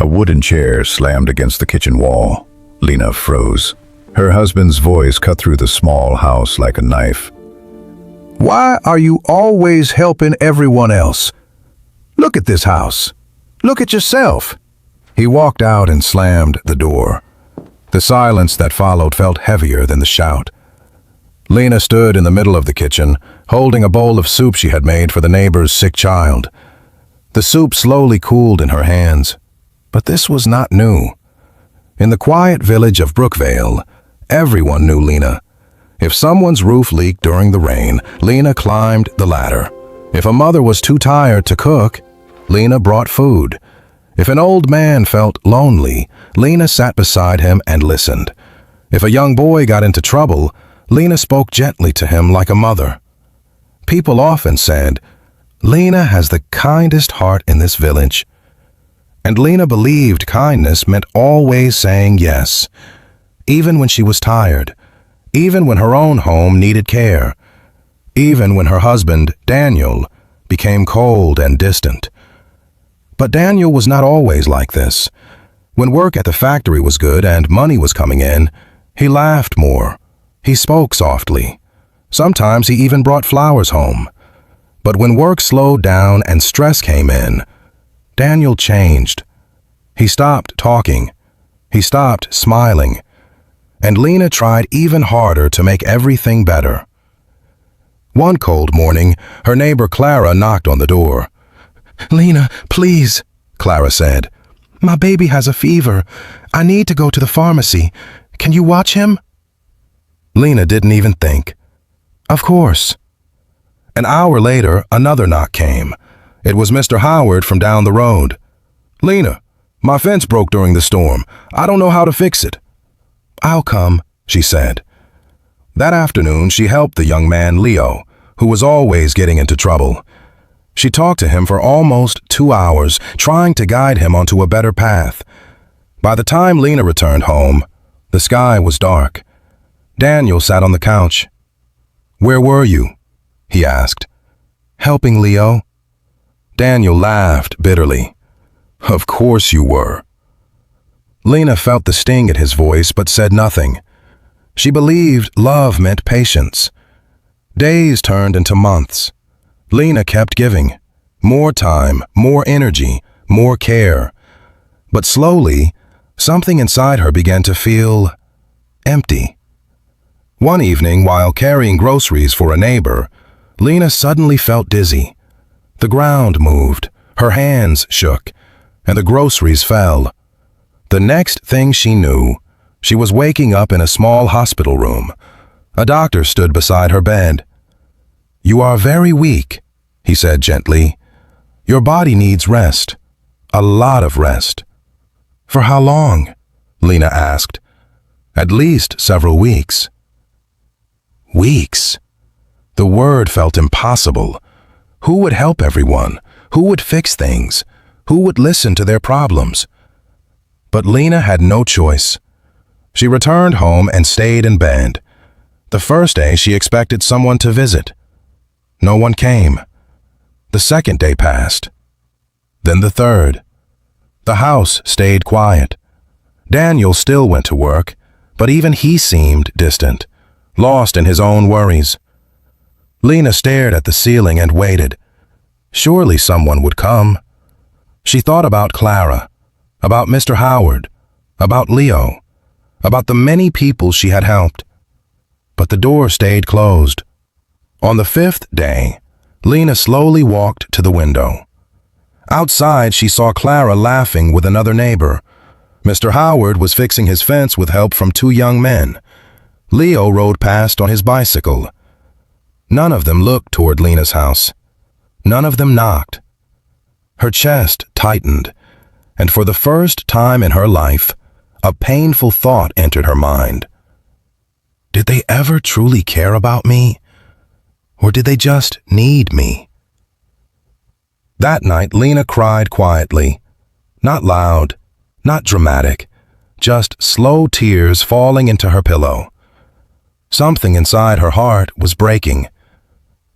A wooden chair slammed against the kitchen wall. Lena froze. Her husband's voice cut through the small house like a knife. Why are you always helping everyone else? Look at this house. Look at yourself. He walked out and slammed the door. The silence that followed felt heavier than the shout. Lena stood in the middle of the kitchen, holding a bowl of soup she had made for the neighbor's sick child. The soup slowly cooled in her hands. But this was not new. In the quiet village of Brookvale, everyone knew Lena. If someone's roof leaked during the rain, Lena climbed the ladder. If a mother was too tired to cook, Lena brought food. If an old man felt lonely, Lena sat beside him and listened. If a young boy got into trouble, Lena spoke gently to him like a mother. People often said, "Lena has the kindest heart in this village." And Lena believed kindness meant always saying yes, even when she was tired, even when her own home needed care, even when her husband, Daniel, became cold and distant. But Daniel was not always like this. When work at the factory was good and money was coming in, he laughed more. He spoke softly. Sometimes he even brought flowers home. But when work slowed down and stress came in, Daniel changed. He stopped talking. He stopped smiling. And Lena tried even harder to make everything better. One cold morning, her neighbor Clara knocked on the door. "Lena, please," Clara said. "My baby has a fever. I need to go to the pharmacy. Can you watch him?" Lena didn't even think. Of course. An hour later, another knock came. It was Mr. Howard from down the road. "Lena, my fence broke during the storm. I don't know how to fix it." "I'll come," she said. That afternoon, she helped the young man, Leo, who was always getting into trouble. She talked to him for almost 2 hours, trying to guide him onto a better path. By the time Lena returned home, the sky was dark. Daniel sat on the couch. "Where were you?" he asked. "Helping Leo." Daniel laughed bitterly. "Of course you were." Lena felt the sting in his voice but said nothing. She believed love meant patience. Days turned into months. Lena kept giving. More time, more energy, more care. But slowly, something inside her began to feel empty. One evening, while carrying groceries for a neighbor, Lena suddenly felt dizzy. The ground moved, her hands shook, and the groceries fell. The next thing she knew, she was waking up in a small hospital room. A doctor stood beside her bed. "You are very weak," he said gently. "Your body needs rest. A lot of rest." "For how long?" Lena asked. "At least several weeks." Weeks? The word felt impossible. Who would help everyone? Who would fix things? Who would listen to their problems? But Lena had no choice. She returned home and stayed in bed. The first day she expected someone to visit. No one came. The second day passed. Then the third. The house stayed quiet. Daniel still went to work, but even he seemed distant, lost in his own worries. Lena stared at the ceiling and waited. Surely someone would come. She thought about Clara, about Mr. Howard, about Leo, about the many people she had helped. But the door stayed closed. On the 5th day, Lena slowly walked to the window. Outside, she saw Clara laughing with another neighbor. Mr. Howard was fixing his fence with help from 2 young men. Leo rode past on his bicycle. None of them looked toward Lena's house. None of them knocked. Her chest tightened, and for the first time in her life, a painful thought entered her mind. Did they ever truly care about me? Or did they just need me? That night, Lena cried quietly. Not loud, not dramatic, just slow tears falling into her pillow. Something inside her heart was breaking,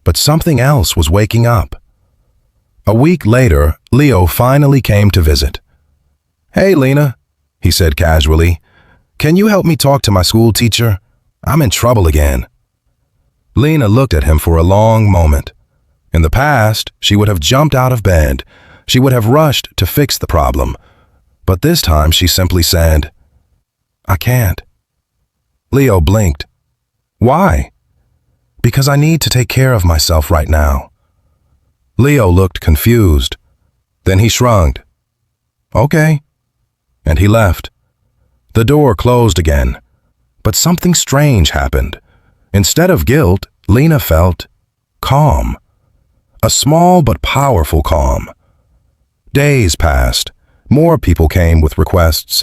but something else was waking up. A week later, Leo finally came to visit. "Hey, Lena," he said casually. "Can you help me talk to my school teacher? I'm in trouble again." Lena looked at him for a long moment. In the past, she would have jumped out of bed. She would have rushed to fix the problem. But this time she simply said, "I can't." Leo blinked. "Why?" "Because I need to take care of myself right now." Leo looked confused. Then he shrugged. "Okay." And he left. The door closed again. But something strange happened. Instead of guilt, Lena felt calm. A small but powerful calm. Days passed. More people came with requests.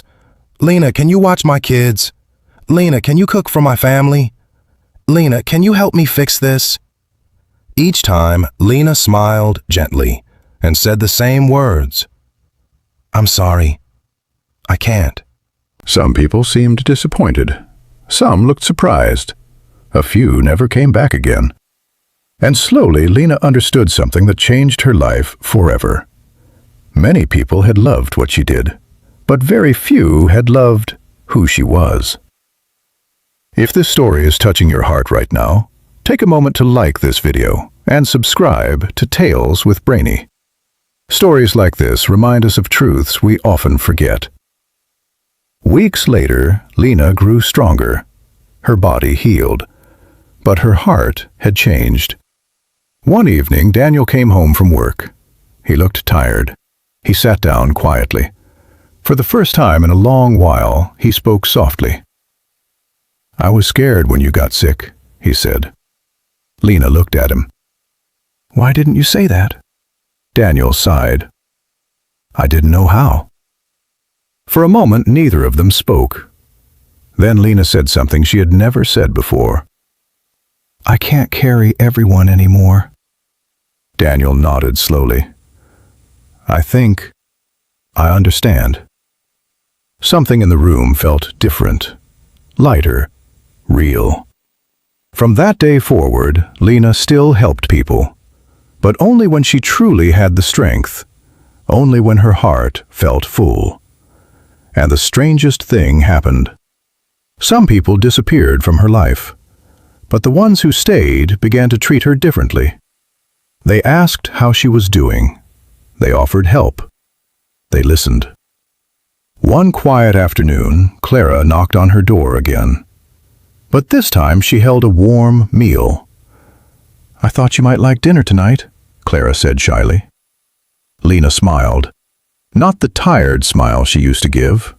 "Lena, can you watch my kids? Lena, can you cook for my family? Lena, can you help me fix this?" Each time, Lena smiled gently and said the same words. "I'm sorry. I can't." Some people seemed disappointed. Some looked surprised. A few never came back again. And slowly, Lena understood something that changed her life forever. Many people had loved what she did, but very few had loved who she was. If this story is touching your heart right now, take a moment to like this video and subscribe to Tales with Brainy. Stories like this remind us of truths we often forget. Weeks later, Lena grew stronger. Her body healed, but her heart had changed. One evening, Daniel came home from work. He looked tired. He sat down quietly. For the first time in a long while, he spoke softly. "I was scared when you got sick," he said. Lena looked at him. "Why didn't you say that?" Daniel sighed. "I didn't know how." For a moment, neither of them spoke. Then Lena said something she had never said before. "I can't carry everyone anymore." Daniel nodded slowly. I understand." Something in the room felt different, lighter, real. From that day forward, Lena still helped people, but only when she truly had the strength, only when her heart felt full. And the strangest thing happened. Some people disappeared from her life, but the ones who stayed began to treat her differently. They asked how she was doing. They offered help. They listened. One quiet afternoon, Clara knocked on her door again. But this time she held a warm meal. "I thought you might like dinner tonight," Clara said shyly. Lena smiled. Not the tired smile she used to give,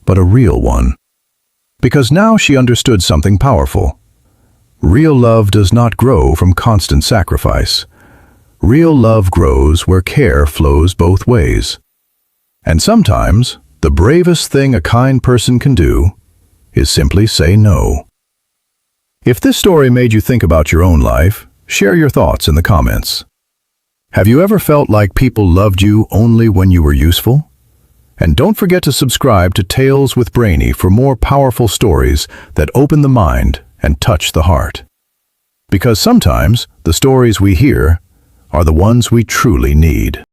but a real one. Because now she understood something powerful. Real love does not grow from constant sacrifice. Real love grows where care flows both ways. And sometimes, the bravest thing a kind person can do is simply say no. If this story made you think about your own life, share your thoughts in the comments. Have you ever felt like people loved you only when you were useful? And don't forget to subscribe to Tales with Brainy for more powerful stories that open the mind and touch the heart. Because sometimes the stories we hear are the ones we truly need.